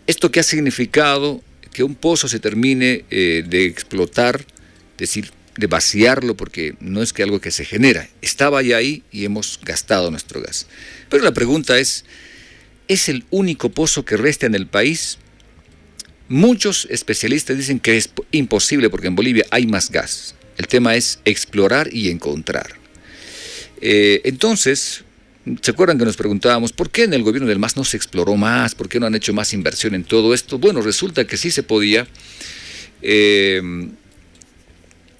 ¿Esto qué ha significado? Que un pozo se termine de explotar, es decir, de vaciarlo, porque no es que algo que se genera, estaba ya ahí y hemos gastado nuestro gas. Pero la pregunta ¿es el único pozo que resta en el país? Muchos especialistas dicen que es imposible porque en Bolivia hay más gas. El tema es explorar y encontrar. Entonces, ¿se acuerdan que nos preguntábamos por qué en el gobierno del MAS no se exploró más? ¿Por qué no han hecho más inversión en todo esto? Bueno, resulta que sí se podía.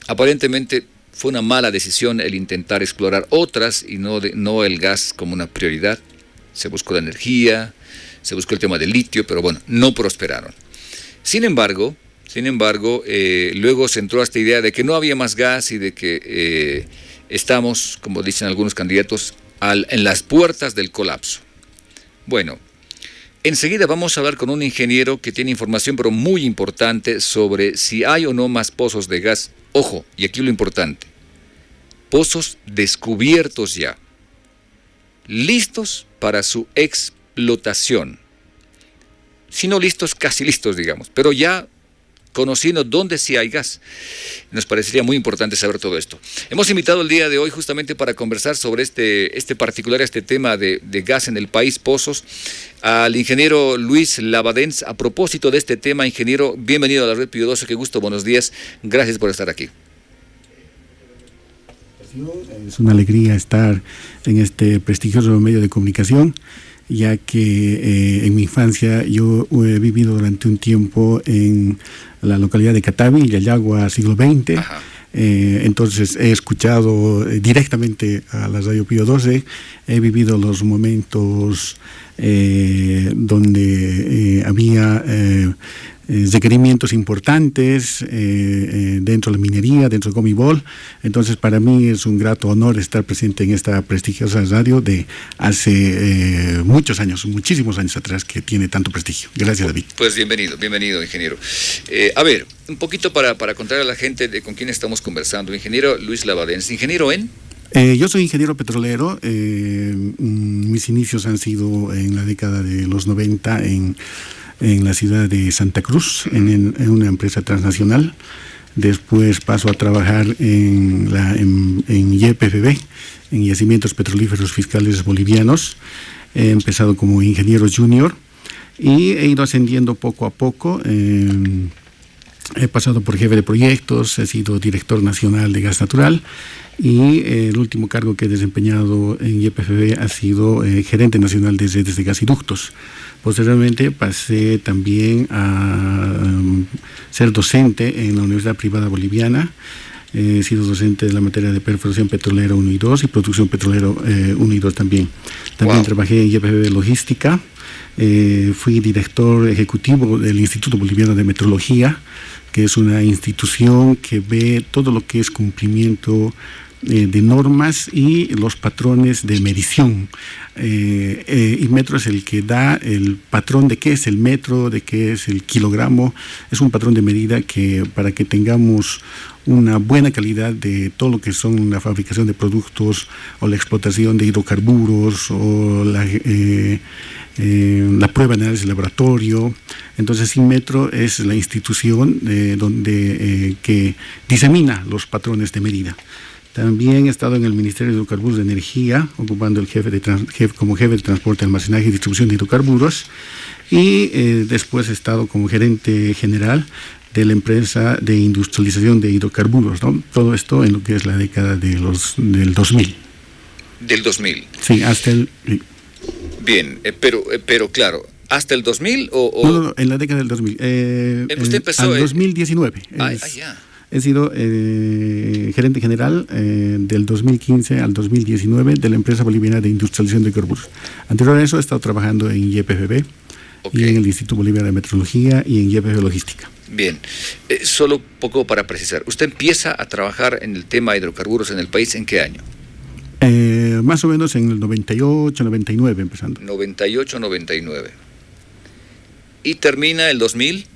Aparentemente fue una mala decisión el intentar explorar otras y no el gas como una prioridad. Se buscó la energía, se buscó el tema del litio, pero bueno, no prosperaron. Sin embargo, luego se entró a esta idea de que no había más gas y de que estamos, como dicen algunos candidatos, en las puertas del colapso. Bueno, enseguida vamos a hablar con un ingeniero que tiene información, pero muy importante, sobre si hay o no más pozos de gas. Ojo, y aquí lo importante, pozos descubiertos ya, listos para su explotación. Si no listos, casi listos, digamos, pero ya conociendo dónde sí hay gas. Nos parecería muy importante saber todo esto. Hemos invitado el día de hoy justamente para conversar sobre este tema de gas en el país, pozos, al ingeniero Luis Labadens. A propósito de este tema, ingeniero, bienvenido a la Red Pío 12, qué gusto, buenos días, gracias por estar aquí. Es una alegría estar en este prestigioso medio de comunicación, ya que en mi infancia yo he vivido durante un tiempo en la localidad de Catavi, Yayagua, siglo XX. Entonces he escuchado directamente a la Radio Pío 12, he vivido los momentos donde había requerimientos importantes dentro de la minería, dentro de Comibol. Entonces para mí es un grato honor estar presente en esta prestigiosa radio de hace muchos años, muchísimos años atrás, que tiene tanto prestigio. Gracias, David. Pues bienvenido, ingeniero. A ver, un poquito para contar a la gente de con quién estamos conversando. Ingeniero Luis Labadens, ingeniero en... Yo soy ingeniero petrolero. Mis inicios han sido en la década de los 90 en la ciudad de Santa Cruz, en una empresa transnacional. Después paso a trabajar en YPFB, en Yacimientos Petrolíferos Fiscales Bolivianos. He empezado como ingeniero junior y he ido ascendiendo poco a poco. He pasado por jefe de proyectos, he sido director nacional de gas natural y el último cargo que he desempeñado en YPFB ha sido gerente nacional de redes de gasoductos. Posteriormente pasé también a ser docente en la Universidad Privada Boliviana. He sido docente de la materia de perforación petrolera 1 y 2 y producción petrolera 1 y 2 también. También trabajé en YPFB Logística. Fui director ejecutivo del Instituto Boliviano de Metrología, que es una institución que ve todo lo que es cumplimiento de normas y los patrones de medición. Y metro es el que da el patrón de qué es el metro, de qué es el kilogramo. Es un patrón de medida que para que tengamos una buena calidad de todo lo que son la fabricación de productos o la explotación de hidrocarburos o la prueba de análisis de laboratorio. Entonces, Inmetro es la institución que disemina los patrones de medida. También he estado en el Ministerio de Hidrocarburos de Energía, ocupando como jefe de transporte, almacenaje y distribución de hidrocarburos, y después he estado como gerente general de la empresa de industrialización de hidrocarburos, ¿no? Todo esto en lo que es la década del 2000. Del 2000. Sí, hasta el... Bien, pero claro, ¿hasta el 2000 o...? No, en la década del 2000. Usted empezó... en 2019. Ya. He sido gerente general del 2015 al 2019 de la empresa boliviana de industrialización de hidrocarburos. Anterior a eso he estado trabajando en YPFB, y en el Instituto Boliviano de Metrología y en YPFB Logística. Bien, solo poco para precisar. ¿Usted empieza a trabajar en el tema de hidrocarburos en el país en qué año? Más o menos en el 98, 99 empezando. 98, 99. ¿Y termina el 2000?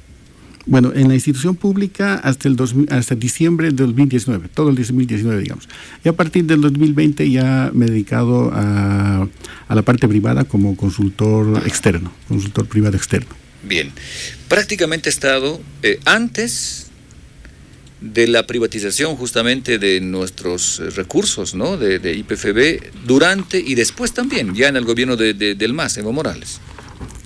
Bueno, en la institución pública hasta diciembre del 2019, todo el 2019, digamos. Y a partir del 2020 ya me he dedicado a la parte privada como consultor externo, consultor privado externo. Bien, prácticamente ha estado antes de la privatización justamente de nuestros recursos, ¿no? De YPFB, durante y después también, ya en el gobierno del MAS, Evo Morales.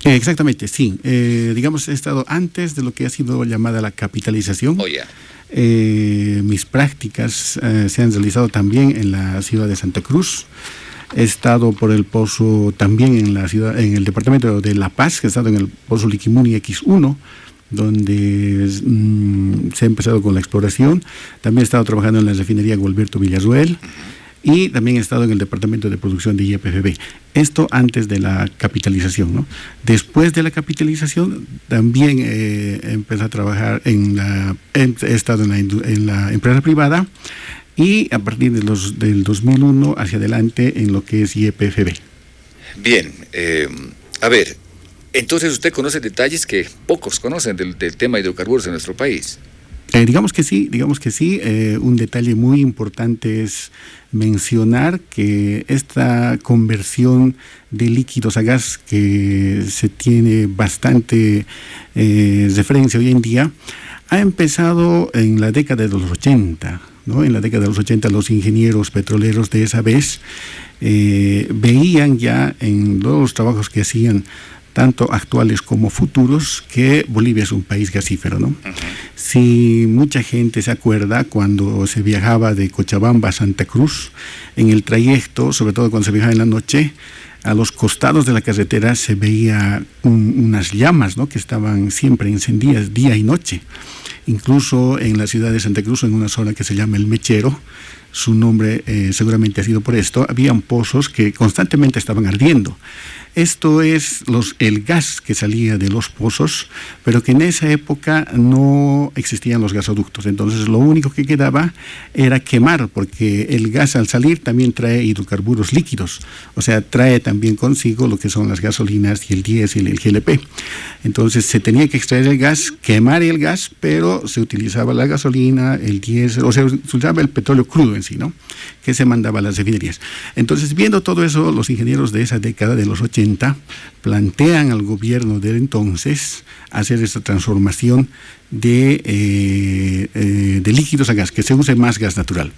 Exactamente, sí. Digamos, he estado antes de lo que ha sido llamada la capitalización. Oh, ya. Mis prácticas se han realizado también en la ciudad de Santa Cruz. He estado por el pozo también en la ciudad, en el departamento de La Paz, he estado en el pozo Liquimuni X1, donde se ha empezado con la exploración. También he estado trabajando en la refinería Gualberto Villarroel y también he estado en el departamento de producción de YPFB. Esto antes de la capitalización, ¿no? Después de la capitalización también empecé a trabajar he estado en la empresa privada, y a partir del 2001 hacia adelante en lo que es YPFB. Bien, a ver, entonces usted conoce detalles que pocos conocen del tema de hidrocarburos en nuestro país. Digamos que sí. Un detalle muy importante es mencionar que esta conversión de líquidos a gas, que se tiene bastante referencia hoy en día, ha empezado en la década de los 80, ¿no? En la década de los 80 los ingenieros petroleros de esa vez veían ya en los trabajos que hacían, tanto actuales como futuros, que Bolivia es un país gasífero, ¿no? Si mucha gente se acuerda, cuando se viajaba de Cochabamba a Santa Cruz, en el trayecto, sobre todo cuando se viajaba en la noche, a los costados de la carretera se veía unas llamas, ¿no? Que estaban siempre encendidas día y noche. Incluso en la ciudad de Santa Cruz, en una zona que se llama El Mechero, su nombre seguramente ha sido por esto, habían pozos que constantemente estaban ardiendo. Esto es el gas que salía de los pozos, pero que en esa época no existían los gasoductos. Entonces lo único que quedaba era quemar, porque el gas al salir también trae hidrocarburos líquidos, o sea, trae también consigo lo que son las gasolinas y el diésel y el GLP. Entonces se tenía que extraer el gas, quemar el gas, pero se utilizaba la gasolina, el diésel, o sea, se usaba el petróleo crudo en sí, ¿no? Que se mandaba a las refinerías. Entonces, viendo todo eso, los ingenieros de esa década de los 80 plantean al gobierno de entonces hacer esta transformación de líquidos a gas, que se use más gas natural.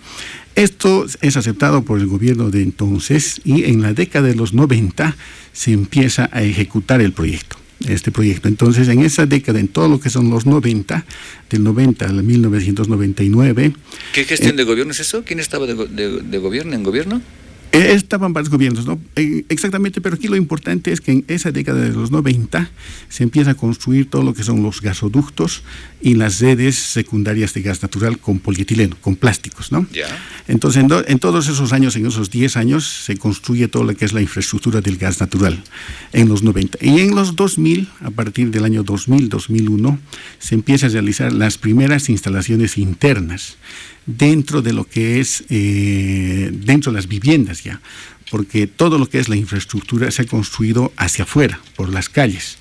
Esto es aceptado por el gobierno de entonces y en la década de los 90 se empieza a ejecutar este proyecto. Entonces, en esa década, en todo lo que son los 90, del 90 al 1999... ¿Qué gestión de gobierno es eso? ¿Quién estaba de gobierno en gobierno? Estaban varios gobiernos, ¿no? Exactamente, pero aquí lo importante es que en esa década de los 90 se empieza a construir todo lo que son los gasoductos y las redes secundarias de gas natural con polietileno, con plásticos, ¿no? Ya. Entonces, en todos esos años, en esos 10 años, se construye todo lo que es la infraestructura del gas natural en los 90. Y en los 2000, a partir del año 2000, 2001, se empieza a realizar las primeras instalaciones internas dentro de lo que es, dentro de las viviendas ya, porque todo lo que es la infraestructura se ha construido hacia afuera, por las calles,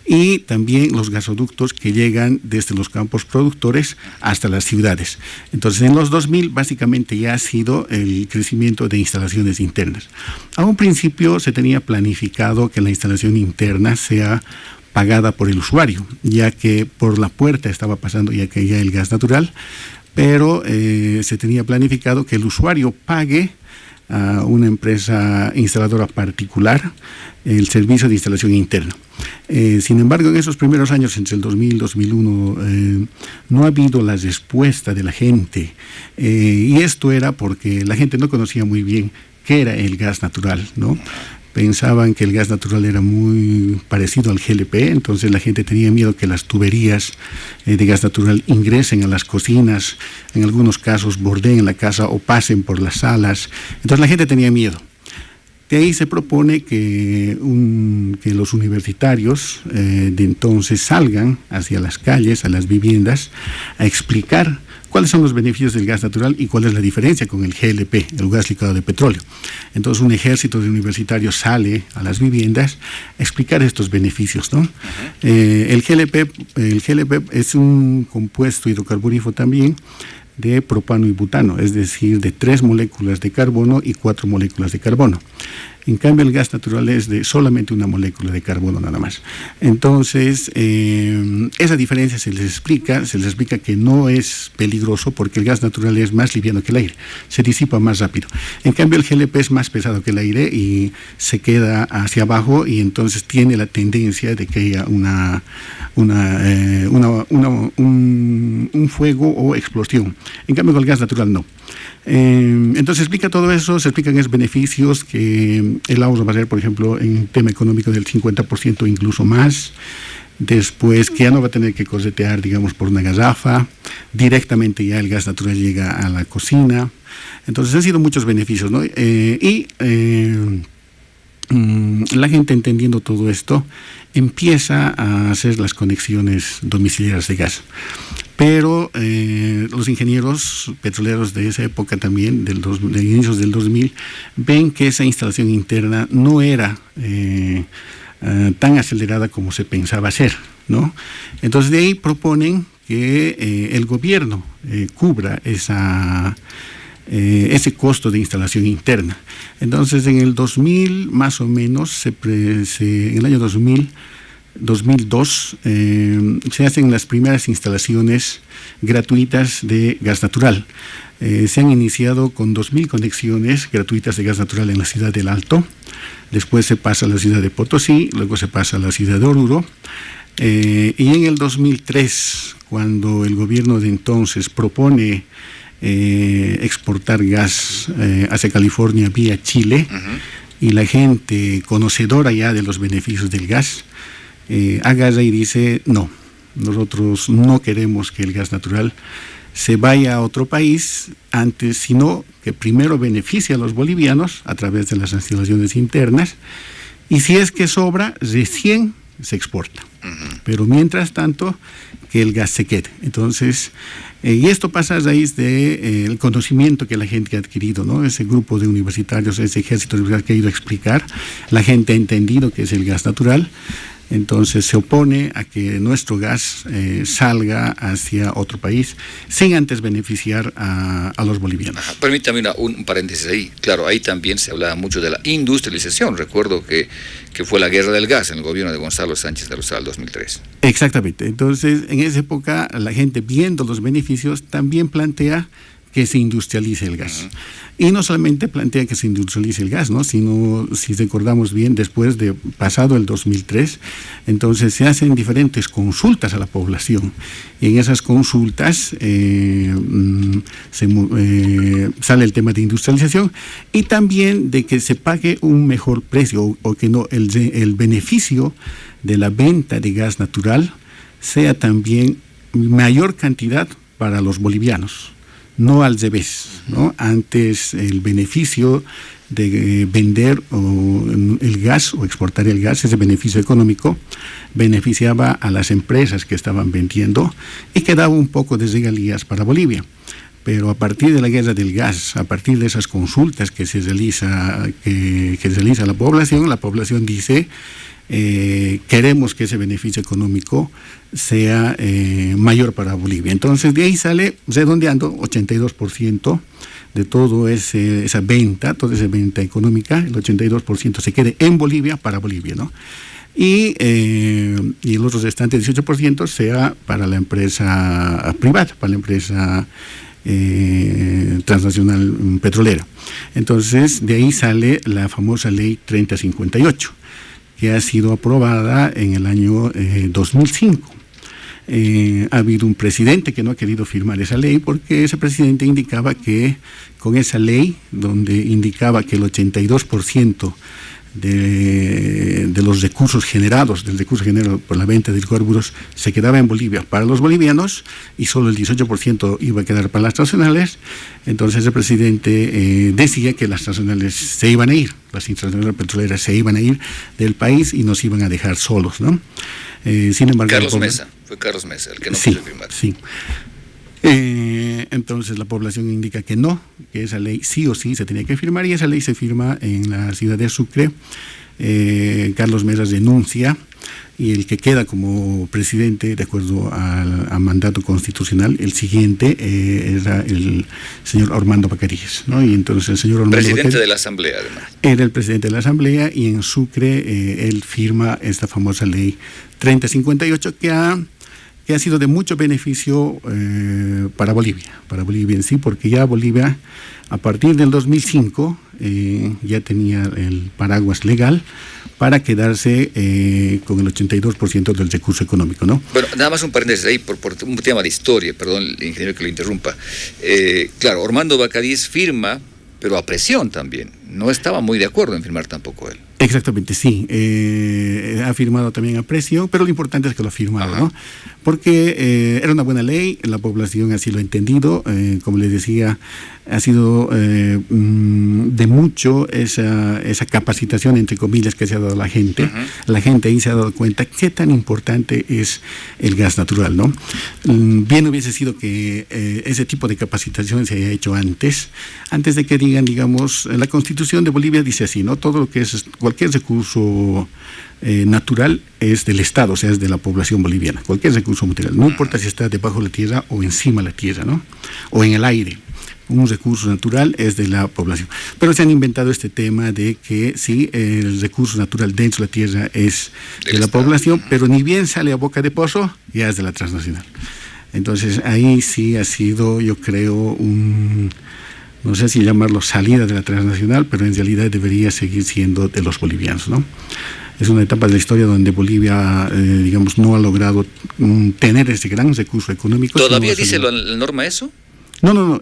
y también los gasoductos que llegan desde los campos productores hasta las ciudades. Entonces, en los 2000 básicamente ya ha sido el crecimiento de instalaciones internas. A un principio se tenía planificado que la instalación interna sea pagada por el usuario, ya que por la puerta estaba pasando ya el gas natural, pero se tenía planificado que el usuario pague a una empresa instaladora particular el servicio de instalación interna. Sin embargo, en esos primeros años, entre el 2000 y 2001, no ha habido la respuesta de la gente, y esto era porque la gente no conocía muy bien qué era el gas natural, ¿no? Pensaban que el gas natural era muy parecido al GLP, entonces la gente tenía miedo que las tuberías de gas natural ingresen a las cocinas, en algunos casos bordeen la casa o pasen por las salas, entonces la gente tenía miedo. De ahí se propone que los universitarios de entonces salgan hacia las calles, a las viviendas, a explicar cuáles son los beneficios del gas natural y cuál es la diferencia con el GLP, el gas licuado de petróleo. Entonces un ejército de universitarios sale a las viviendas a explicar estos beneficios, ¿no? El GLP es un compuesto hidrocarburífero también de propano y butano, es decir, de 3 moléculas de carbono y 4 moléculas de carbono. En cambio, el gas natural es de solamente una molécula de carbono nada más. Entonces, esa diferencia se les explica que no es peligroso porque el gas natural es más liviano que el aire, se disipa más rápido. En cambio, el GLP es más pesado que el aire y se queda hacia abajo, y entonces tiene la tendencia de que haya un fuego o explosión. En cambio, con el gas natural no. Entonces se explica todo eso, se explican esos beneficios, que el ahorro va a ser, por ejemplo, en tema económico del 50%, incluso más. Después, que ya no va a tener que corretear, digamos, por una garrafa, directamente ya el gas natural llega a la cocina. Entonces han sido muchos beneficios, ¿no? La gente, entendiendo todo esto, empieza a hacer las conexiones domiciliarias de gas. Pero los ingenieros petroleros de esa época también, de inicios del 2000, ven que esa instalación interna no era tan acelerada como se pensaba hacer, ¿no? Entonces de ahí proponen que el gobierno cubra ese costo de instalación interna. Entonces en el 2000 más o menos, en el año 2002 se hacen las primeras instalaciones gratuitas de gas natural. Se han iniciado con 2.000 conexiones gratuitas de gas natural en la ciudad del Alto. Después se pasa a la ciudad de Potosí, luego se pasa a la ciudad de Oruro. Y en el 2003, cuando el gobierno de entonces propone exportar gas hacia California vía Chile, y la gente conocedora ya de los beneficios del gas agarra y dice: no, nosotros no queremos que el gas natural se vaya a otro país antes, sino que primero beneficie a los bolivianos a través de las instalaciones internas, y si es que sobra, recién se exporta. Pero mientras tanto, que el gas se quede. Entonces, y esto pasa a raíz del conocimiento que la gente ha adquirido, ¿no? Ese grupo de universitarios, ese ejército universitario que ha ido a explicar, la gente ha entendido que es el gas natural. Entonces se opone a que nuestro gas salga hacia otro país sin antes beneficiar a los bolivianos. Permítame un paréntesis ahí. Claro, ahí también se hablaba mucho de la industrialización. Recuerdo que fue la guerra del gas en el gobierno de Gonzalo Sánchez de Rosal 2003. Exactamente. Entonces, en esa época, la gente, viendo los beneficios, también plantea que se industrialice el gas. Y no solamente plantea que se industrialice el gas, ¿no? Sino, si recordamos bien, después de pasado el 2003, entonces se hacen diferentes consultas a la población. Y en esas consultas sale el tema de industrialización, y también de que se pague un mejor precio, o que no el beneficio de la venta de gas natural sea también mayor cantidad para los bolivianos. No al revés, ¿no? Antes el beneficio de vender el gas o exportar el gas, ese beneficio económico, beneficiaba a las empresas que estaban vendiendo y quedaba un poco de regalías para Bolivia. Pero a partir de la guerra del gas, a partir de esas consultas que se realiza la población dice: queremos que ese beneficio económico sea mayor para Bolivia. Entonces de ahí sale, redondeando, 82% de todo esa venta económica, el 82% se quede en Bolivia, para Bolivia, ¿no? Y el otro restante 18% sea para la empresa privada, para la empresa transnacional petrolera. Entonces de ahí sale la famosa ley 3058, que ha sido aprobada en el año 2005. Ha habido un presidente que no ha querido firmar esa ley, porque ese presidente indicaba que con esa ley, donde indicaba que el 82% de los recursos generados, del recurso generado por la venta de hidrocarburos, se quedaba en Bolivia para los bolivianos, y solo el 18% iba a quedar para las transnacionales. Entonces el presidente decía que las transnacionales se iban a ir, las transnacionales petroleras se iban a ir del país y nos iban a dejar solos, ¿no? Sin embargo, fue Carlos Mesa el que no quiso firmar. Sí. Entonces la población indica que no, que esa ley sí o sí se tenía que firmar, y esa ley se firma en la ciudad de Sucre Carlos Mera renuncia, y el que queda como presidente, de acuerdo al mandato constitucional, el siguiente era el señor Armando Bacaríes, ¿no? Y entonces el señor Armando presidente Bacaríes de la Asamblea, además. Era el presidente de la Asamblea, y en Sucre él firma esta famosa ley 3058 que ha sido de mucho beneficio para Bolivia en sí, porque ya Bolivia a partir del 2005 ya tenía el paraguas legal para quedarse con el 82% del recurso económico, ¿no? Bueno, nada más un paréntesis ahí por un tema de historia, perdón, ingeniero, que lo interrumpa. Claro, Armando Bacaríes firma, pero a presión también. No estaba muy de acuerdo en firmar tampoco él. Exactamente, sí. Ha firmado también a presión, pero lo importante es que lo ha firmado, ¿no? Porque era una buena ley, la población así lo ha entendido. Como les decía, ha sido de mucho esa capacitación, entre comillas, que se ha dado a la gente. La gente ahí se ha dado cuenta qué tan importante es el gas natural, ¿no? Bien hubiese sido que ese tipo de capacitación se haya hecho antes de que digan, digamos, la Constitución de Bolivia dice así, ¿no? Todo lo que es cualquier recurso natural es del Estado, o sea, es de la población boliviana. Cualquier recurso natural, no importa si está debajo de la tierra o encima de la tierra, ¿no? O en el aire. Un recurso natural es de la población. Pero se han inventado este tema de que sí, el recurso natural dentro de la tierra es de la población, pero ni bien sale a boca de pozo, ya es de la transnacional. Entonces ahí sí ha sido, yo creo, no sé si llamarlo salida de la transnacional, pero en realidad debería seguir siendo de los bolivianos, ¿no? Es una etapa de la historia donde Bolivia, digamos, no ha logrado tener ese gran recurso económico. ¿Todavía dice la norma eso? No.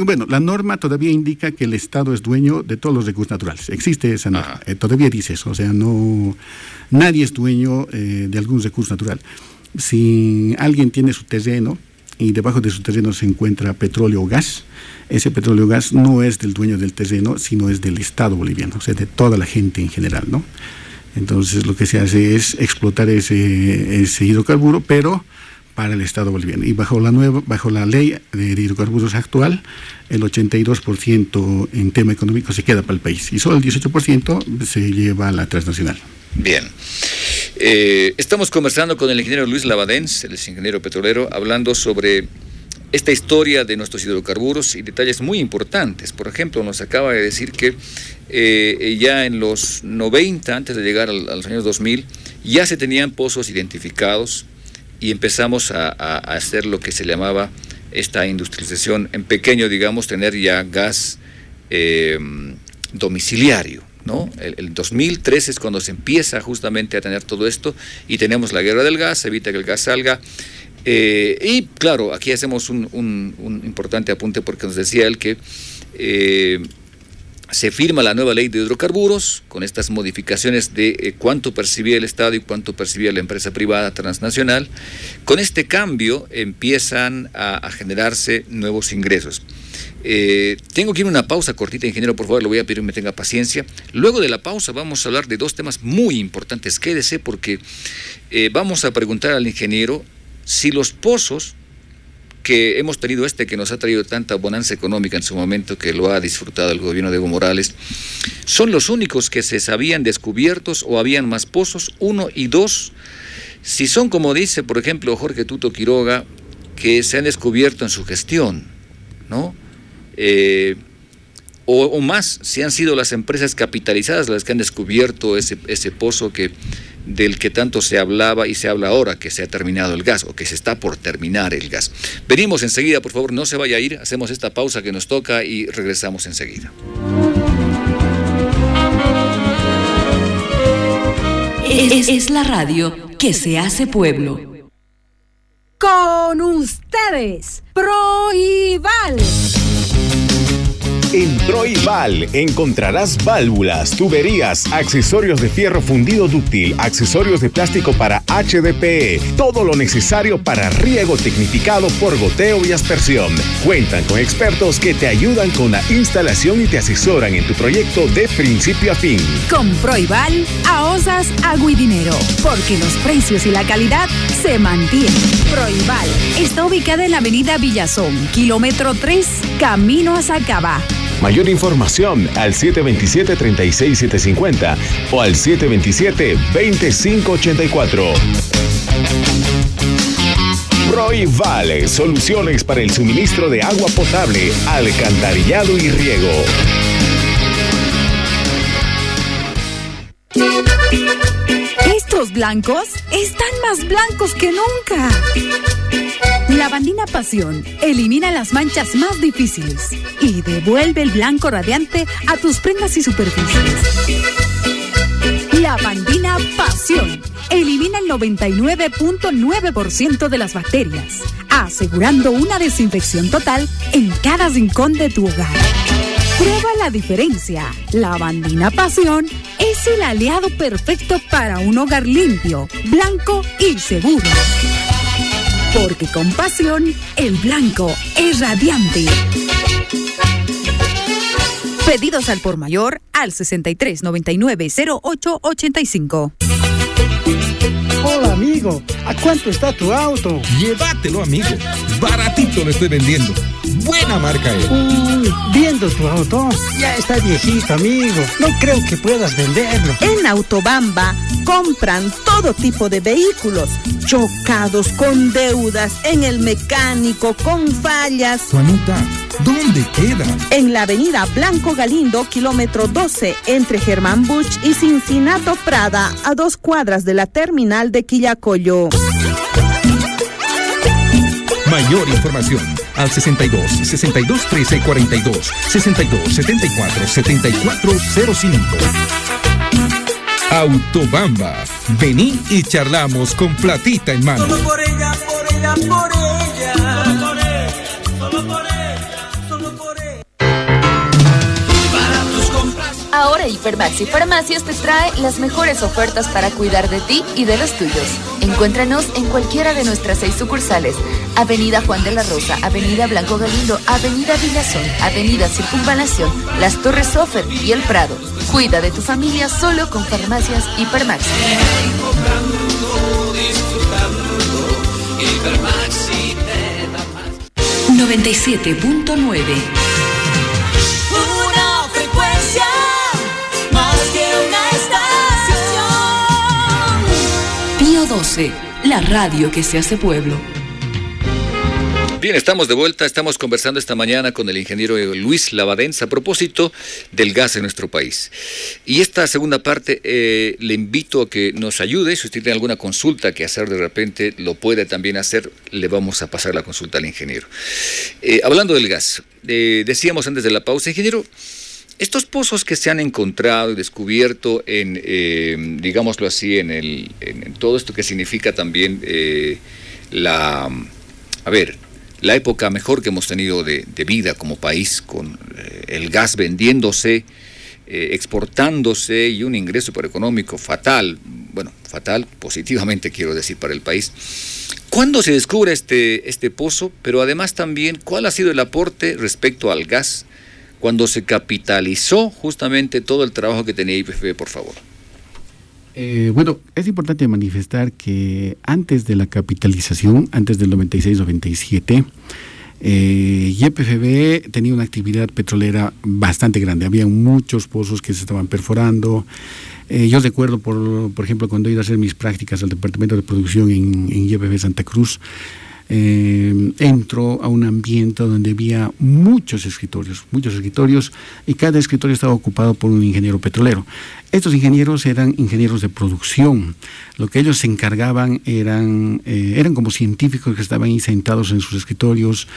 Bueno, la norma todavía indica que el Estado es dueño de todos los recursos naturales. Existe esa norma. Todavía dice eso. O sea, nadie es dueño de algún recurso natural. Si alguien tiene su terreno y debajo de su terreno se encuentra petróleo o gas, ese petróleo o gas no es del dueño del terreno, sino es del Estado boliviano, o sea, de toda la gente en general, ¿no? Entonces lo que se hace es explotar ese hidrocarburo, pero para el Estado boliviano. Y bajo la ley de hidrocarburos actual, el 82% en tema económico se queda para el país y solo el 18% se lleva a la transnacional. Bien. Estamos conversando con el ingeniero Luis Labadens, el ingeniero petrolero, hablando sobre esta historia de nuestros hidrocarburos y detalles muy importantes. Por ejemplo, nos acaba de decir que ya en los 90, antes de llegar a los años 2000, ya se tenían pozos identificados y empezamos a hacer lo que se llamaba esta industrialización en pequeño, digamos, tener ya gas domiciliario, ¿no? El 2013 es cuando se empieza justamente a tener todo esto y tenemos la guerra del gas, evita que el gas salga. Y claro, aquí hacemos un importante apunte porque nos decía él que se firma la nueva ley de hidrocarburos con estas modificaciones de cuánto percibía el Estado y cuánto percibía la empresa privada transnacional. Con este cambio empiezan a generarse nuevos ingresos. Tengo que ir a una pausa cortita, ingeniero, por favor, le voy a pedir que me tenga paciencia. Luego de la pausa vamos a hablar de dos temas muy importantes. Quédese porque vamos a preguntar al ingeniero si los pozos que hemos tenido, que nos ha traído tanta bonanza económica en su momento, que lo ha disfrutado el gobierno de Evo Morales, son los únicos que se sabían descubiertos o habían más pozos, 1 y 2, si son como dice, por ejemplo, Jorge Tuto Quiroga, que se han descubierto en su gestión, ¿no? O más, si han sido las empresas capitalizadas las que han descubierto ese pozo del que tanto se hablaba y se habla ahora, que se ha terminado el gas o que se está por terminar el gas. Venimos enseguida, por favor, no se vaya a ir, hacemos esta pausa que nos toca y regresamos enseguida. Es la radio que se hace pueblo. Con ustedes, Proival. En Proival encontrarás válvulas, tuberías, accesorios de fierro fundido dúctil, accesorios de plástico para HDPE, todo lo necesario para riego tecnificado por goteo y aspersión. Cuentan con expertos que te ayudan con la instalación y te asesoran en tu proyecto de principio a fin. Con Proival ahorras agua y dinero, porque los precios y la calidad se mantienen. Proival está ubicada en la avenida Villazón, kilómetro 3, camino a Sacaba. Mayor información al 727-36750 o al 727-2584. Proival, soluciones para el suministro de agua potable, alcantarillado y riego. Estos blancos están más blancos que nunca. Lavandina Pasión elimina las manchas más difíciles y devuelve el blanco radiante a tus prendas y superficies. Lavandina Pasión elimina el 99.9% de las bacterias, asegurando una desinfección total en cada rincón de tu hogar. Prueba la diferencia. Lavandina Pasión es el aliado perfecto para un hogar limpio, blanco y seguro. Porque con pasión, el blanco es radiante. Pedidos al por mayor al 6399-0885. Hola amigo, ¿a cuánto está tu auto? Llévatelo, amigo, baratito lo estoy vendiendo. Buena marca es. Viendo tu auto, ya está viejito, amigo. No creo que puedas venderlo. En Autobamba compran todo tipo de vehículos, chocados, con deudas, en el mecánico, con fallas. Juanita, ¿dónde queda? En la avenida Blanco Galindo, kilómetro 12, entre Germán Buch y Cincinato Prada, a 2 cuadras de la terminal de Quillacollo. Mayor información al 62 62 13 42 62 74 7405. Autobamba. Vení y charlamos con platita en mano. Solo por ella, por ella, por ella. Solo por ella, solo por ella, solo por ella. Para tus compras. Ahora Hipermaxi Farmacias te trae las mejores ofertas para cuidar de ti y de los tuyos. Encuéntranos en cualquiera de nuestras 6 sucursales. Avenida Juan de la Rosa, Avenida Blanco Galindo, Avenida Villazón, Avenida Circunvalación, Las Torres Sofer y El Prado. Cuida de tu familia solo con Farmacias Hipermaxi. 97.9. Una frecuencia más que una estación. Pío 12, la radio que se hace pueblo. Bien, estamos de vuelta, estamos conversando esta mañana con el ingeniero Luis Lavadens a propósito del gas en nuestro país. Y esta segunda parte le invito a que nos ayude, si usted tiene alguna consulta que hacer de repente, lo puede también hacer, le vamos a pasar la consulta al ingeniero. Hablando del gas, decíamos antes de la pausa, ingeniero, estos pozos que se han encontrado y descubierto en, digámoslo así, en todo esto que significa también la época mejor que hemos tenido de vida como país, con el gas vendiéndose, exportándose y un ingreso económico fatal, positivamente quiero decir, para el país. ¿Cuándo se descubre este pozo? Pero además también, ¿cuál ha sido el aporte respecto al gas cuando se capitalizó justamente todo el trabajo que tenía YPFB, por favor? Es importante manifestar que antes de la capitalización, antes del 96-97, YPFB tenía una actividad petrolera bastante grande. Había muchos pozos que se estaban perforando. Yo recuerdo, por ejemplo, cuando he ido a hacer mis prácticas al departamento de producción en YPFB Santa Cruz, entro a un ambiente donde había muchos escritorios, y cada escritorio estaba ocupado por un ingeniero petrolero. Estos ingenieros eran ingenieros de producción. Lo que ellos se encargaban eran como científicos que estaban ahí sentados en sus escritorios,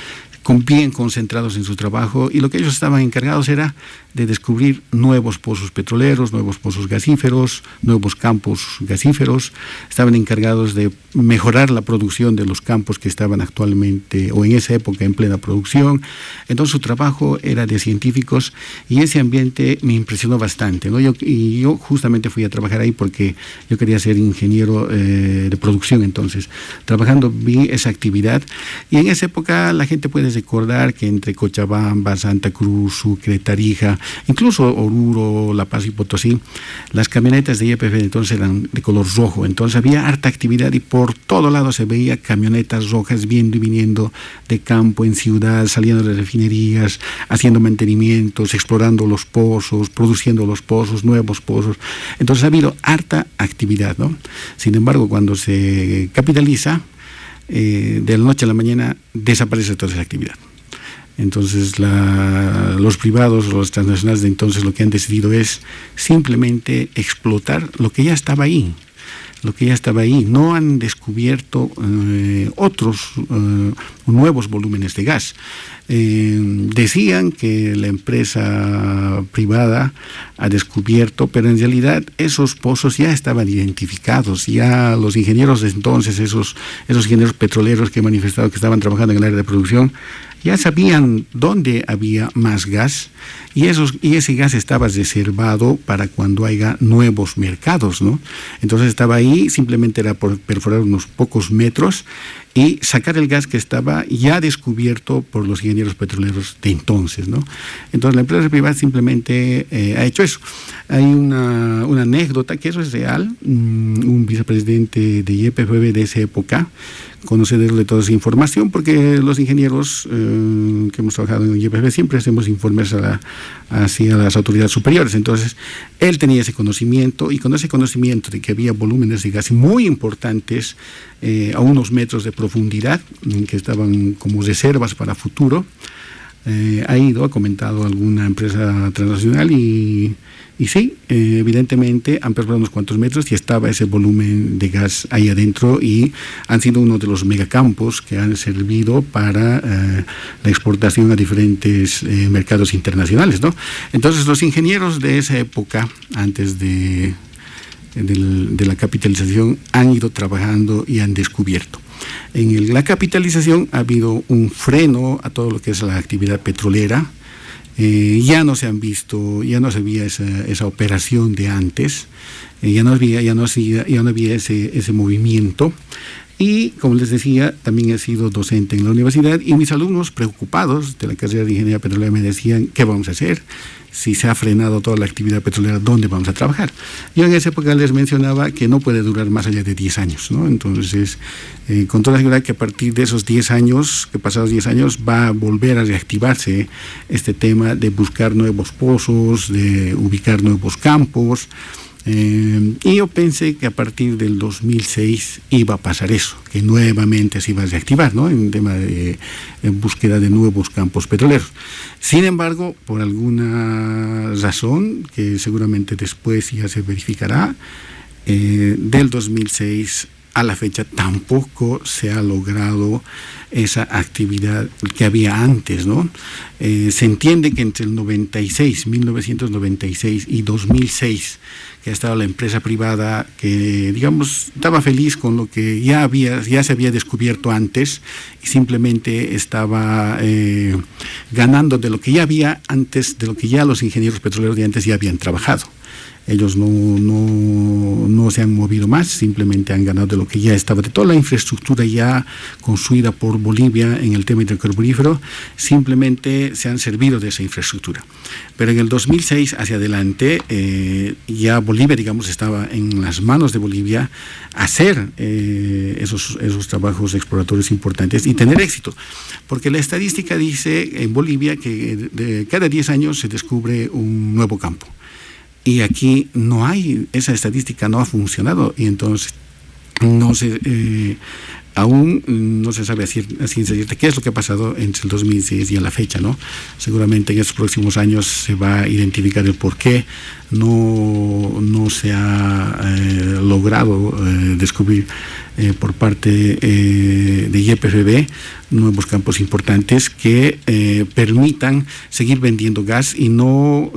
bien concentrados en su trabajo, y lo que ellos estaban encargados era de descubrir nuevos pozos petroleros, nuevos pozos gasíferos, nuevos campos gasíferos. Estaban encargados de mejorar la producción de los campos que estaban actualmente o en esa época en plena producción. Entonces su trabajo era de científicos y ese ambiente me impresionó bastante, ¿no? Yo justamente fui a trabajar ahí porque yo quería ser ingeniero de producción. Entonces, trabajando vi esa actividad, y en esa época la gente puede recordar que entre Cochabamba, Santa Cruz, Sucre, Tarija, incluso Oruro, La Paz y Potosí, las camionetas de YPF entonces eran de color rojo. Entonces había harta actividad y por todo lado se veía camionetas rojas viendo y viniendo de campo en ciudad, saliendo de refinerías, haciendo mantenimientos, explorando los pozos, produciendo los pozos, nuevos pozos. Entonces ha habido harta actividad, ¿no? Sin embargo, cuando se capitaliza, de la noche a la mañana desaparece toda esa actividad. Entonces los privados, los transnacionales de entonces lo que han decidido es simplemente explotar lo que ya estaba ahí. No han descubierto otros nuevos volúmenes de gas. Decían que la empresa privada ha descubierto, pero en realidad esos pozos ya estaban identificados, ya los ingenieros de entonces, esos ingenieros petroleros que han manifestado que estaban trabajando en el área de producción, ya sabían dónde había más gas y ese gas estaba reservado para cuando haya nuevos mercados, ¿no? Entonces estaba ahí, simplemente era por perforar unos pocos metros y sacar el gas que estaba ya descubierto por los ingenieros petroleros de entonces, ¿no? Entonces la empresa privada simplemente ha hecho eso. Hay una anécdota que eso es real. Un vicepresidente de YPF de esa época, conocedor de toda esa información, porque los ingenieros que hemos trabajado en YPF siempre hacemos informes hacia las autoridades superiores. Entonces él tenía ese conocimiento, y con ese conocimiento de que había volúmenes de gas muy importantes a unos metros de profundidad, que estaban como reservas para futuro, ha comentado alguna empresa transnacional y sí, evidentemente han perforado unos cuantos metros y estaba ese volumen de gas ahí adentro, y han sido uno de los megacampos que han servido para la exportación a diferentes mercados internacionales, ¿no? Entonces los ingenieros de esa época, antes de la capitalización, han ido trabajando y han descubierto. En la capitalización ha habido un freno a todo lo que es la actividad petrolera. Ya no se veía esa operación de antes, ya no había ese movimiento. Y como les decía, también he sido docente en la universidad, y mis alumnos preocupados de la carrera de ingeniería petrolera me decían: ¿qué vamos a hacer? Si se ha frenado toda la actividad petrolera, ¿dónde vamos a trabajar? Yo en esa época les mencionaba que no puede durar más allá de 10 años, ¿no? Entonces, con toda seguridad que a partir de esos 10 años, que pasados 10 años, va a volver a reactivarse este tema de buscar nuevos pozos, de ubicar nuevos campos. Y yo pensé que a partir del 2006 iba a pasar eso, que nuevamente se iba a reactivar, ¿no? En tema de búsqueda de nuevos campos petroleros. Sin embargo, por alguna razón, que seguramente después ya se verificará, del 2006 a la fecha tampoco se ha logrado esa actividad que había antes, ¿no? Se entiende que entre el 1996 y 2006, que ha estado la empresa privada que, digamos, estaba feliz con lo que ya se había descubierto antes, y simplemente estaba ganando de lo que ya había antes, de lo que ya los ingenieros petroleros de antes ya habían trabajado. Ellos no se han movido más, simplemente han ganado de lo que ya estaba, de toda la infraestructura ya construida por Bolivia en el tema hidrocarburífero, simplemente se han servido de esa infraestructura. Pero en el 2006 hacia adelante, ya Bolivia, digamos, estaba en las manos de Bolivia hacer esos trabajos exploratorios importantes y tener éxito. Porque la estadística dice en Bolivia que cada 10 años se descubre un nuevo campo. Y aquí no hay, esa estadística no ha funcionado, y entonces aún no se sabe a ciencia cierta qué es lo que ha pasado entre el 2006 y a la fecha, ¿no? Seguramente en estos próximos años se va a identificar el por qué no se ha logrado descubrir por parte de YPFB nuevos campos importantes que permitan seguir vendiendo gas y no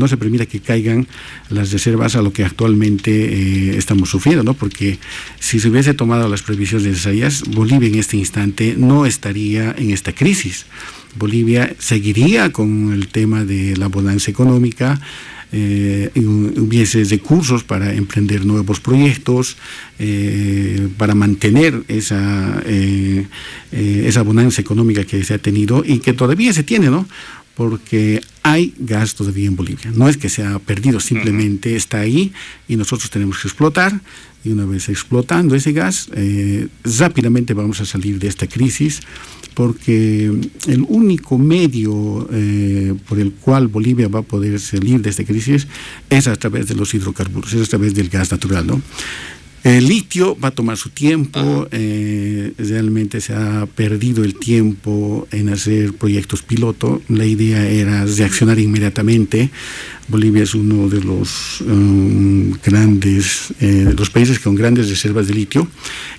se permita que caigan las reservas a lo que actualmente estamos sufriendo, ¿no? Porque si se hubiese tomado las previsiones necesarias, Bolivia en este instante no estaría en esta crisis. Bolivia seguiría con el tema de la bonanza económica, hubiese recursos para emprender nuevos proyectos, para mantener esa bonanza económica que se ha tenido y que todavía se tiene, ¿no? Porque hay gas todavía en Bolivia. No es que se ha perdido, simplemente está ahí y nosotros tenemos que explotar. Y una vez explotando ese gas, rápidamente vamos a salir de esta crisis, porque el único medio por el cual Bolivia va a poder salir de esta crisis es a través de los hidrocarburos, es a través del gas natural, ¿no? El litio va a tomar su tiempo, realmente se ha perdido el tiempo en hacer proyectos piloto. La idea era reaccionar inmediatamente. Bolivia es uno de los los países con grandes reservas de litio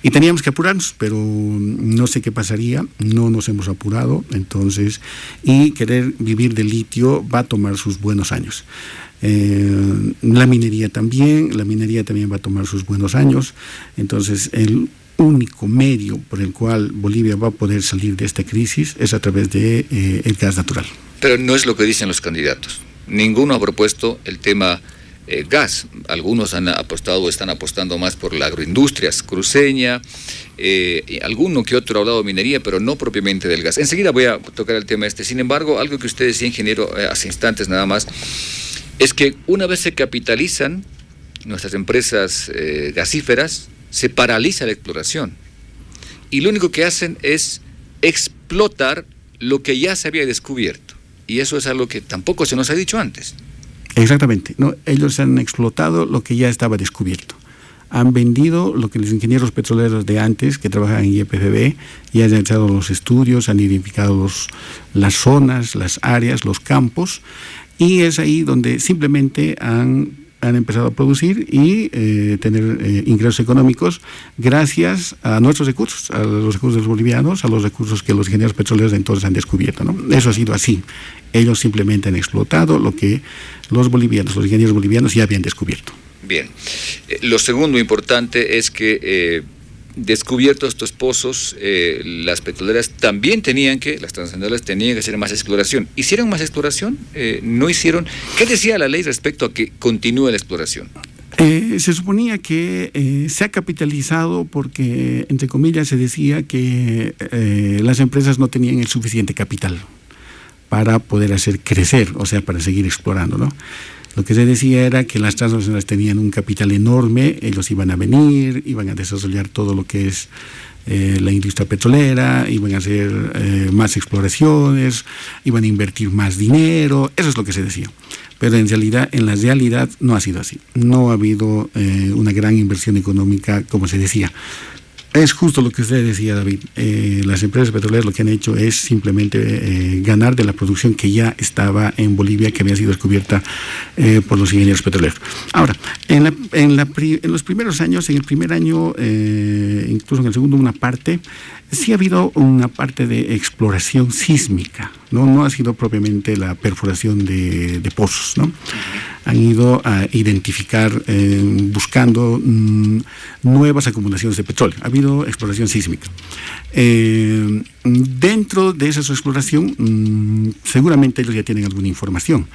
y teníamos que apurarnos, pero no sé qué pasaría, no nos hemos apurado, entonces, y querer vivir del litio va a tomar sus buenos años. La minería también va a tomar sus buenos años, entonces el único medio por el cual Bolivia va a poder salir de esta crisis es a través de el gas natural. Pero no es lo que dicen los candidatos. Ninguno ha propuesto el tema gas. Algunos han apostado o están apostando más por la agroindustria cruceña, alguno que otro ha hablado de minería, pero no propiamente del gas. Enseguida voy a tocar el tema Sin embargo, algo que usted decía, ingeniero, hace instantes nada más, es que una vez se capitalizan nuestras empresas gasíferas, se paraliza la exploración. Y lo único que hacen es explotar lo que ya se había descubierto. Y eso es algo que tampoco se nos ha dicho antes. Exactamente. No, ellos han explotado lo que ya estaba descubierto. Han vendido lo que los ingenieros petroleros de antes, que trabajan en YPFB, ya han hecho los estudios, han identificado las zonas, las áreas, los campos, y es ahí donde simplemente han empezado a producir y tener ingresos económicos gracias a nuestros recursos, a los recursos bolivianos, a los recursos que los ingenieros petroleros de entonces han descubierto, ¿no? Eso ha sido así. Ellos simplemente han explotado lo que los ingenieros bolivianos ya habían descubierto. Bien. Lo segundo importante es que descubiertos estos pozos, las petroleras también las transnacionales tenían que hacer más exploración. ¿Hicieron más exploración? ¿No hicieron? ¿Qué decía la ley respecto a que continúe la exploración? Se suponía que se ha capitalizado porque, entre comillas, se decía que las empresas no tenían el suficiente capital para poder hacer crecer, o sea, para seguir explorando, ¿no? Lo que se decía era que las transnacionales tenían un capital enorme, ellos iban a venir, iban a desarrollar todo lo que es la industria petrolera, iban a hacer más exploraciones, iban a invertir más dinero, eso es lo que se decía. Pero en la realidad no ha sido así. No ha habido una gran inversión económica como se decía. Es justo lo que usted decía, David. Las empresas petroleras lo que han hecho es simplemente ganar de la producción que ya estaba en Bolivia, que había sido descubierta por los ingenieros petroleros. Ahora, en los primeros años, en el primer año, incluso en el segundo una parte, sí ha habido una parte de exploración sísmica, no ha sido propiamente la perforación de pozos, ¿no? Han ido a identificar, buscando nuevas acumulaciones de petróleo. Ha habido exploración sísmica. Dentro de esa exploración, seguramente ellos ya tienen alguna información,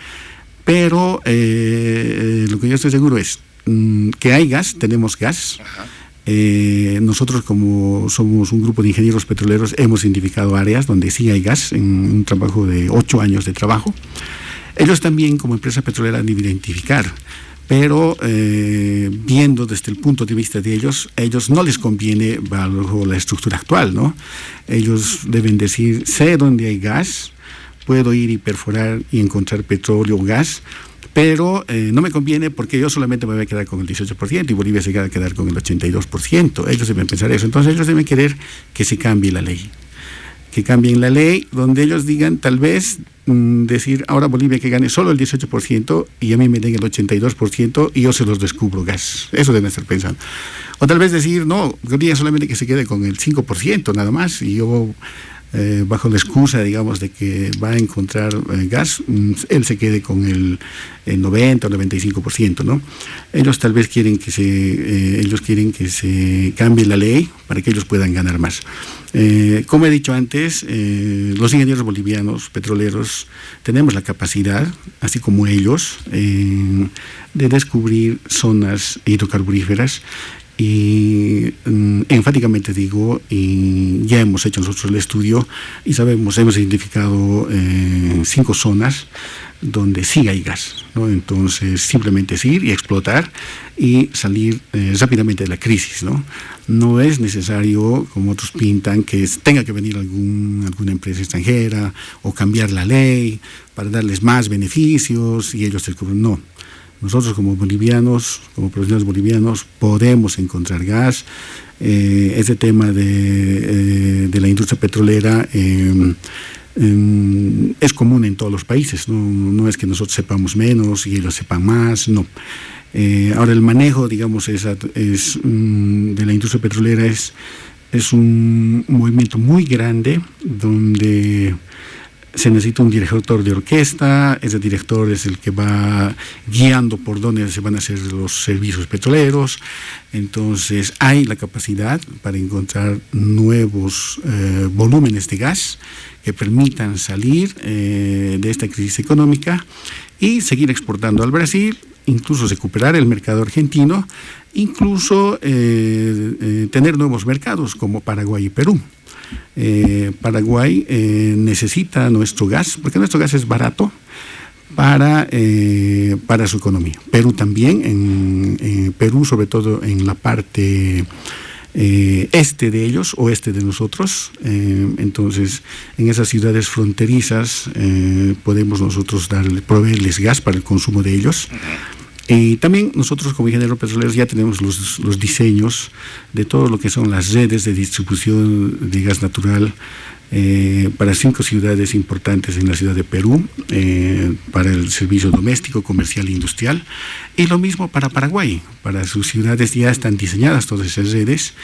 pero lo que yo estoy seguro es que hay gas, tenemos gas. Nosotros, como somos un grupo de ingenieros petroleros, hemos identificado áreas donde sí hay gas, en un trabajo de 8 años de trabajo. Ellos también, como empresa petrolera, han de identificar, pero viendo desde el punto de vista de ellos no les conviene bajo la estructura actual, ¿no? Ellos deben decir, sé dónde hay gas, puedo ir y perforar y encontrar petróleo o gas, pero no me conviene porque yo solamente me voy a quedar con el 18% y Bolivia se va a quedar con el 82%. Ellos deben pensar eso. Entonces ellos deben querer que se cambie la ley. Que cambien la ley donde ellos digan, tal vez, decir, ahora Bolivia que gane solo el 18% y a mí me den el 82% y yo se los descubro gas. Eso deben estar pensando. O tal vez decir, no, Bolivia solamente que se quede con el 5% nada más y yo bajo la excusa, digamos, de que va a encontrar gas, él se quede con el 90 o 95%, ¿no? Ellos tal vez quieren que se cambie la ley para que ellos puedan ganar más. Como he dicho antes, los ingenieros bolivianos petroleros tenemos la capacidad, así como ellos, de descubrir zonas hidrocarburíferas. Y enfáticamente digo, y ya hemos hecho nosotros el estudio y hemos identificado 5 zonas donde sí hay gas, ¿no? Entonces simplemente es ir y explotar y salir rápidamente de la crisis, ¿no? No es necesario, como otros pintan, que tenga que venir alguna empresa extranjera o cambiar la ley para darles más beneficios y ellos descubren, no. Nosotros como bolivianos, como profesionales bolivianos, podemos encontrar gas. Ese tema de la industria petrolera es común en todos los países. No es que nosotros sepamos menos y ellos sepan más, no. Ahora el manejo, digamos, de la industria petrolera es un movimiento muy grande donde se necesita un director de orquesta. Ese director es el que va guiando por dónde se van a hacer los servicios petroleros. Entonces hay la capacidad para encontrar nuevos volúmenes de gas que permitan salir de esta crisis económica y seguir exportando al Brasil, incluso recuperar el mercado argentino, incluso tener nuevos mercados como Paraguay y Perú. Paraguay necesita nuestro gas, porque nuestro gas es barato para su economía. Perú también, en Perú sobre todo en la parte este de ellos, oeste de nosotros. Entonces en esas ciudades fronterizas podemos nosotros proveerles gas para el consumo de ellos. Y también nosotros como ingenieros petroleros ya tenemos los diseños de todo lo que son las redes de distribución de gas natural para 5 ciudades importantes en la ciudad de Perú, para el servicio doméstico, comercial e industrial, y lo mismo para Paraguay. Para sus ciudades ya están diseñadas todas esas redes.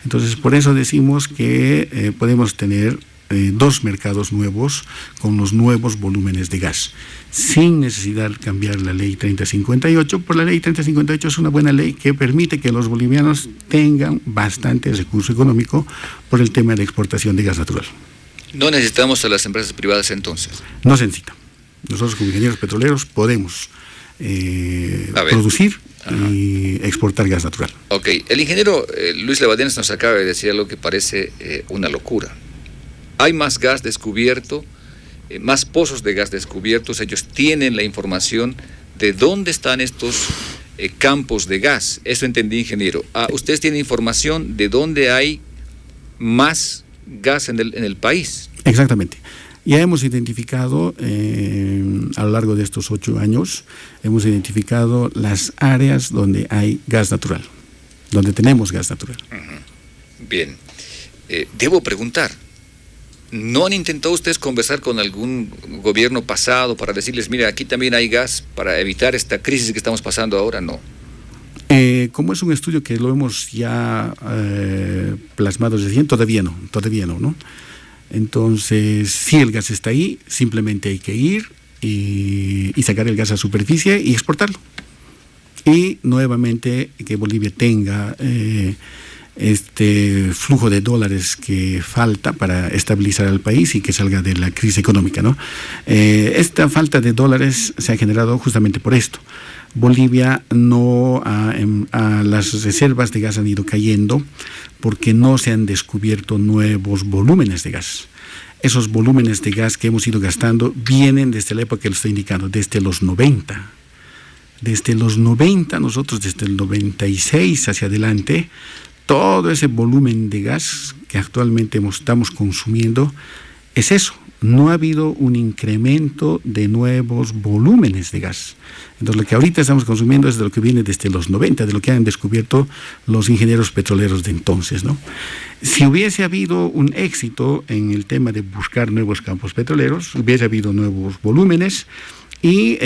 Entonces por eso decimos que podemos tener 2 mercados nuevos con los nuevos volúmenes de gas, sin necesidad de cambiar la ley 3058, por la ley 3058 es una buena ley que permite que los bolivianos tengan bastante recurso económico por el tema de exportación de gas natural. ¿No necesitamos a las empresas privadas entonces? No se necesita. Nosotros como ingenieros petroleros podemos producir y exportar gas natural. Ok, el ingeniero Luis Levadenes nos acaba de decir algo que parece una locura. Hay más gas descubierto, más pozos de gas descubiertos. Ellos tienen la información de dónde están estos campos de gas. Eso entendí, ingeniero. Ustedes tienen información de dónde hay más gas en el país. Exactamente. Ya hemos identificado, a lo largo de estos 8 años, hemos identificado las áreas donde hay gas natural, donde tenemos gas natural. Bien. Debo preguntar, ¿no han intentado ustedes conversar con algún gobierno pasado para decirles, mira, aquí también hay gas para evitar esta crisis que estamos pasando ahora? No. Como es un estudio que lo hemos ya plasmado recién, todavía no. Entonces, si el gas está ahí, simplemente hay que ir y sacar el gas a superficie y exportarlo. Y nuevamente que Bolivia tenga este flujo de dólares que falta para estabilizar al país y que salga de la crisis económica, ¿no? Esta falta de dólares se ha generado justamente por esto. Bolivia las reservas de gas han ido cayendo porque no se han descubierto nuevos volúmenes de gas. Esos volúmenes de gas que hemos ido gastando vienen desde la época que lo estoy indicando, desde los 90. Desde los 90, nosotros desde el 96 hacia adelante, todo ese volumen de gas que actualmente estamos consumiendo es eso. No ha habido un incremento de nuevos volúmenes de gas. Entonces lo que ahorita estamos consumiendo es de lo que viene desde los 90, de lo que han descubierto los ingenieros petroleros de entonces, ¿no? Si hubiese habido un éxito en el tema de buscar nuevos campos petroleros, hubiese habido nuevos volúmenes y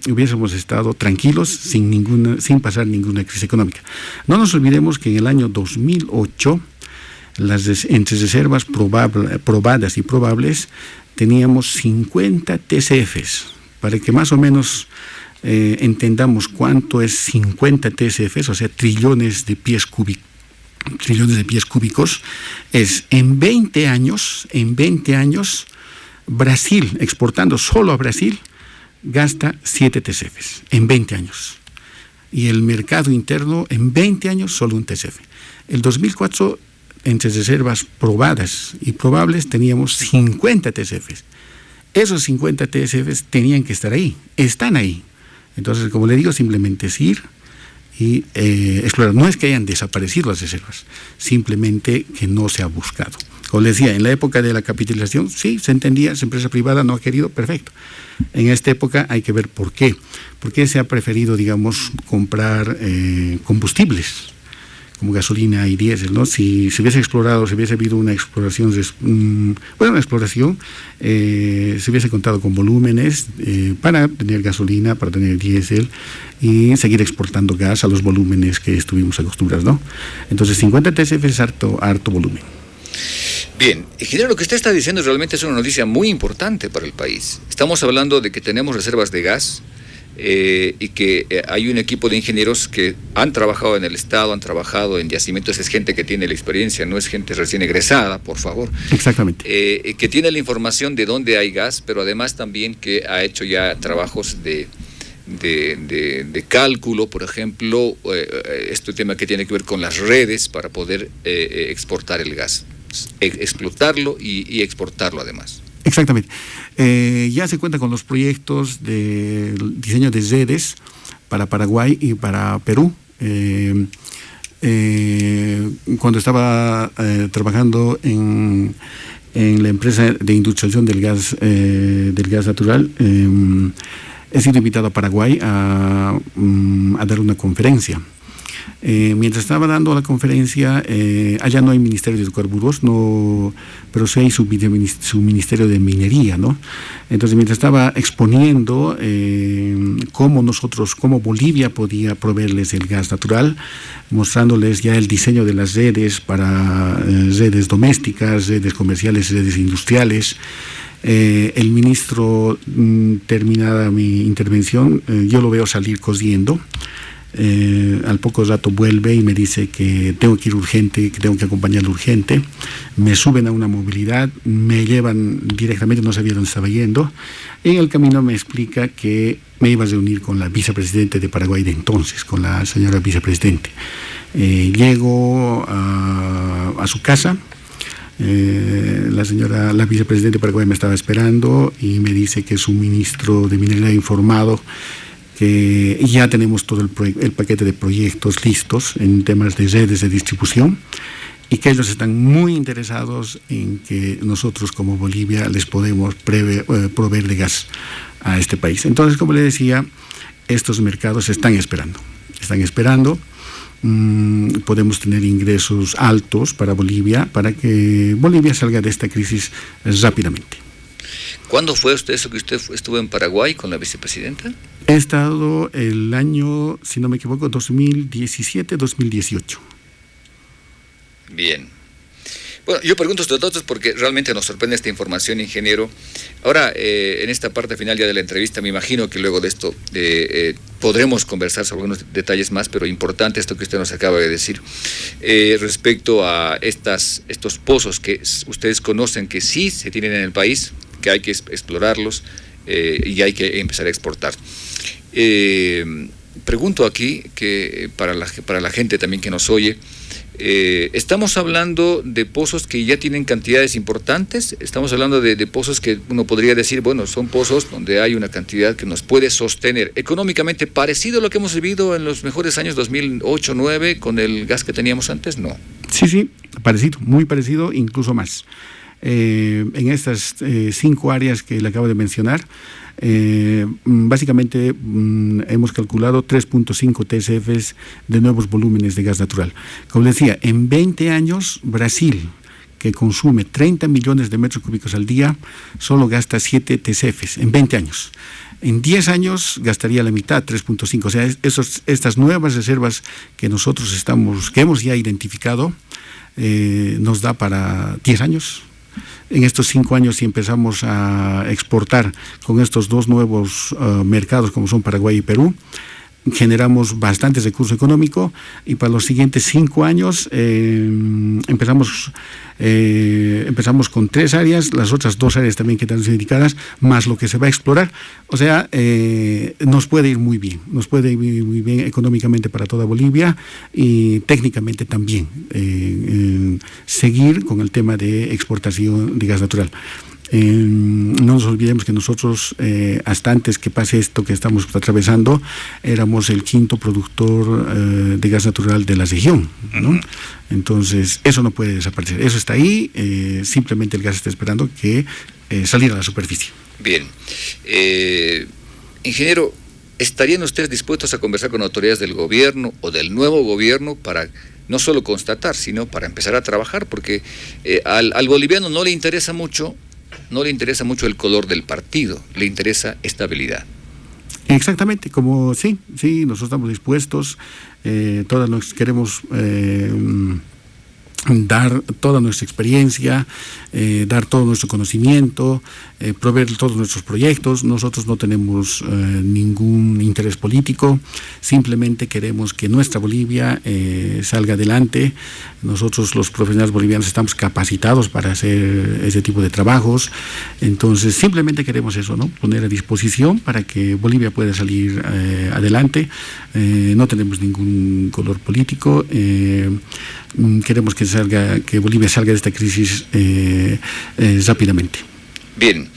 hubiésemos estado tranquilos sin pasar ninguna crisis económica. No nos olvidemos que en el año 2008 Entre reservas probadas y probables teníamos 50 TCFs, para que más o menos entendamos cuánto es 50 TCFs, o sea, trillones de pies cúbicos, es en 20 años, Brasil, exportando solo a Brasil, gasta 7 TCFs en 20 años. Y el mercado interno en 20 años solo un TCF. El 2004, entre reservas probadas y probables, teníamos 50 TCFs. Esos 50 TCFs tenían que estar ahí, están ahí. Entonces, como le digo, simplemente es ir y explorar. No es que hayan desaparecido las reservas, simplemente que no se ha buscado. Como le decía, en la época de la capitalización, sí, se entendía, esa empresa privada no ha querido, perfecto. En esta época hay que ver por qué. ¿Por qué se ha preferido, digamos, comprar combustibles como gasolina y diésel, ¿no? Si se hubiese explorado, si hubiese habido una exploración, se hubiese contado con volúmenes para tener gasolina, para tener diésel y seguir exportando gas a los volúmenes que estuvimos acostumbrados, ¿no? Entonces 50 TCF es harto volumen. Bien, ingeniero, lo que usted está diciendo realmente es una noticia muy importante para el país. Estamos hablando de que tenemos reservas de gas y que hay un equipo de ingenieros que han trabajado en el Estado, han trabajado en yacimientos, es gente que tiene la experiencia, no es gente recién egresada, por favor. Exactamente. Que tiene la información de dónde hay gas, pero además también que ha hecho ya trabajos de cálculo, por ejemplo, este tema que tiene que ver con las redes para poder exportar el gas. Explotarlo y exportarlo además. Exactamente. Ya se cuenta con los proyectos de diseño de redes para Paraguay y para Perú. Cuando estaba trabajando en la empresa de industrialización del gas natural, he sido invitado a Paraguay a dar una conferencia. Mientras estaba dando la conferencia, allá no hay Ministerio de Hidrocarburos, pero sí hay su Ministerio de Minería, ¿no? Entonces, mientras estaba exponiendo cómo Bolivia podía proveerles el gas natural, mostrándoles ya el diseño de las redes para redes domésticas, redes comerciales, redes industriales, el ministro, terminada mi intervención, yo lo veo salir corriendo. Al poco rato vuelve y me dice que tengo que ir urgente, que tengo que acompañarlo urgente. Me suben a una movilidad, me llevan directamente, no sabía dónde estaba yendo. En el camino me explica que me iba a reunir con la vicepresidenta de Paraguay de entonces, con la señora vicepresidente. Llego a su casa. La vicepresidenta de Paraguay me estaba esperando y me dice que su ministro de Minería ha informado que ya tenemos todo el paquete de proyectos listos en temas de redes de distribución y que ellos están muy interesados en que nosotros como Bolivia les podemos proveer de gas a este país. Entonces, como le decía, estos mercados están esperando. Podemos tener ingresos altos para Bolivia, para que Bolivia salga de esta crisis rápidamente. ¿Cuándo fue eso que usted estuvo en Paraguay con la vicepresidenta? He estado el año, si no me equivoco, 2017-2018. Bien. Bueno, yo pregunto estos datos porque realmente nos sorprende esta información, ingeniero. Ahora, en esta parte final ya de la entrevista, me imagino que luego de esto podremos conversar sobre algunos detalles más, pero importante esto que usted nos acaba de decir, respecto a estos pozos que ustedes conocen que sí se tienen en el país, que hay que explorarlos y hay que empezar a exportar. Pregunto aquí, que para la gente también que nos oye, estamos hablando de pozos que ya tienen cantidades importantes, estamos hablando de pozos que uno podría decir, bueno, son pozos donde hay una cantidad que nos puede sostener económicamente, parecido a lo que hemos vivido en los mejores años 2008-2009 con el gas que teníamos antes, ¿no? Sí, parecido, muy parecido, incluso más. En estas 5 áreas que le acabo de mencionar, básicamente hemos calculado 3.5 TCFs de nuevos volúmenes de gas natural. Como decía, en 20 años Brasil, que consume 30 millones de metros cúbicos al día, solo gasta 7 TCFs en 20 años. En 10 años gastaría la mitad, 3.5. O sea, estas nuevas reservas que nosotros que hemos ya identificado, nos da para 10 años. En estos 5 años, si empezamos a exportar con estos 2 nuevos mercados como son Paraguay y Perú, generamos bastante recurso económico, y para los siguientes 5 años empezamos con 3 áreas, las otras 2 áreas también que están dedicadas, más lo que se va a explorar. O sea, nos puede ir muy bien, económicamente para toda Bolivia, y técnicamente también seguir con el tema de exportación de gas natural. No nos olvidemos que nosotros, hasta antes que pase esto que estamos atravesando, éramos el 5º productor de gas natural de la región, ¿no? Entonces, eso no puede desaparecer, eso está ahí, simplemente el gas está esperando que salir a la superficie. Bien. Ingeniero, ¿estarían ustedes dispuestos a conversar con autoridades del gobierno o del nuevo gobierno para no solo constatar, sino para empezar a trabajar? Porque al boliviano no le interesa mucho el color del partido, le interesa estabilidad. Exactamente, como sí, nosotros estamos dispuestos, todas nos queremos dar toda nuestra experiencia, dar todo nuestro conocimiento, proveer todos nuestros proyectos. Nosotros no tenemos ningún interés político, simplemente queremos que nuestra Bolivia salga adelante. Nosotros los profesionales bolivianos estamos capacitados para hacer ese tipo de trabajos, entonces simplemente queremos eso, ¿no? Poner a disposición para que Bolivia pueda salir adelante. No tenemos ningún color político, queremos que Bolivia salga de esta crisis rápidamente. Bien.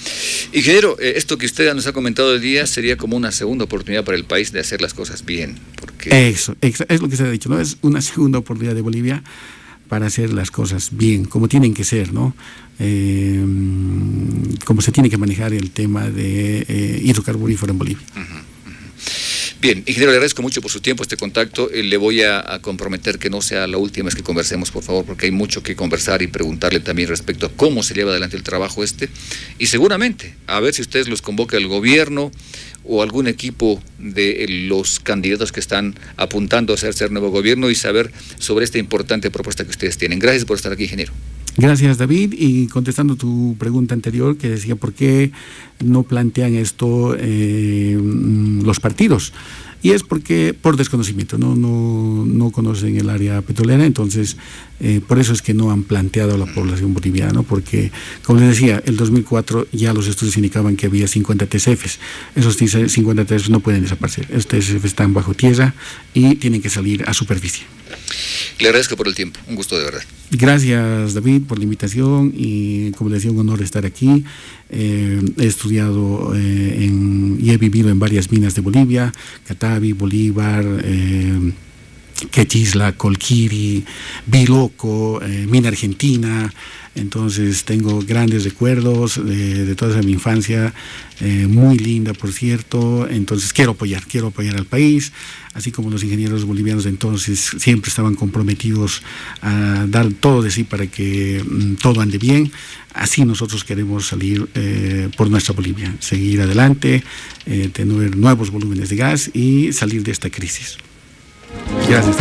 Ingeniero, esto que usted nos ha comentado hoy día sería como una segunda oportunidad para el país de hacer las cosas bien. Porque... Eso es lo que se ha dicho, ¿no? Es una segunda oportunidad de Bolivia para hacer las cosas bien, como tienen que ser, ¿no? Como se tiene que manejar el tema de hidrocarburífero en Bolivia. Bien, ingeniero, le agradezco mucho por su tiempo, este contacto. Le voy a comprometer que no sea la última vez que conversemos, por favor, porque hay mucho que conversar y preguntarle también respecto a cómo se lleva adelante el trabajo y seguramente, a ver si ustedes los convoca el gobierno o algún equipo de los candidatos que están apuntando a ser nuevo gobierno, y saber sobre esta importante propuesta que ustedes tienen. Gracias por estar aquí, ingeniero. Gracias, David, y contestando tu pregunta anterior que decía por qué no plantean esto los partidos, y es porque por desconocimiento, no conocen el área petrolera, entonces por eso es que no han planteado a la población boliviana, ¿no? Porque, como les decía, el 2004 ya los estudios indicaban que había 50 TCFs, esos 50 TCFs no pueden desaparecer, esos TCFs están bajo tierra y tienen que salir a superficie. Le agradezco por el tiempo, un gusto de verdad. Gracias, David, por la invitación, y como decía, un honor estar aquí. He estudiado y he vivido en varias minas de Bolivia: Catavi, Bolívar, Quechisla, Colquiri, Biloco, Mina Argentina. Entonces tengo grandes recuerdos de toda mi infancia, muy linda, por cierto. Entonces quiero apoyar al país, así como los ingenieros bolivianos entonces siempre estaban comprometidos a dar todo de sí para que todo ande bien. Así nosotros queremos salir por nuestra Bolivia, seguir adelante, tener nuevos volúmenes de gas y salir de esta crisis. Gracias.